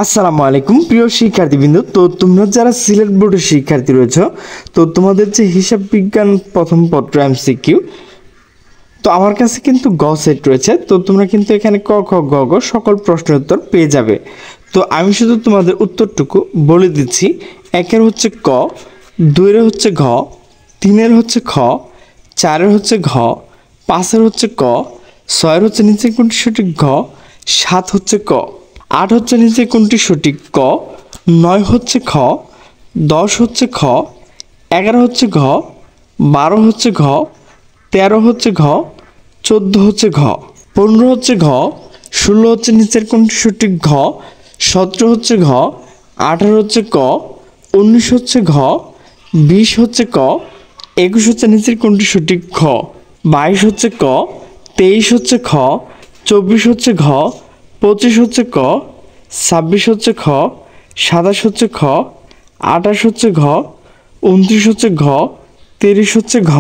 আসসালামু আলাইকুম প্রিয় শিক্ষার্থীবৃন্দ। তো তোমরা যারা সিলেট বোর্ডের শিক্ষার্থী রয়েছে, তো তোমাদের যে হিসাব বিজ্ঞান প্রথম পত্র এমসিকিউ, তো আমার কাছে কিন্তু গ সেট রয়েছে। তো তোমরা কিন্তু এখানে ক খ গ গ সকল প্রশ্নের উত্তর পেয়ে যাবে। তো আমি শুধু তোমাদের উত্তরটুকু বলে দিচ্ছি। একের হচ্ছে ক, দুইয়ের হচ্ছে ঘ, তিনের হচ্ছে খ, চারের হচ্ছে ঘ, পাঁচের হচ্ছে ক, ছয়ের হচ্ছে নিচে কোনটি সঠিক ঘ, সাত হচ্ছে ক, আট হচ্ছে নিচে কোনটি সঠিক ক, নয় হচ্ছে খ, 10 হচ্ছে খ, 11 হচ্ছে ঘ, 12 হচ্ছে ঘ, 13 হচ্ছে ঘ, 14 হচ্ছে ঘ, 15 হচ্ছে ঘ, 16 হচ্ছে নিচের কোনটি সঠিক ঘ, 17 হচ্ছে ঘ, 18 হচ্ছে ক, 19 হচ্ছে ঘ, 20 হচ্ছে ক, 21 হচ্ছে নিচের কোনটি সঠিক ঘ, 22 হচ্ছে ক, 23 হচ্ছে খ, 24 হচ্ছে ঘ, 25 হচ্ছে ক, 26 হচ্ছে খ, 27 হচ্ছে খ, 28 হচ্ছে ঘ, 29 হচ্ছে ঘ, 30 হচ্ছে ঘ।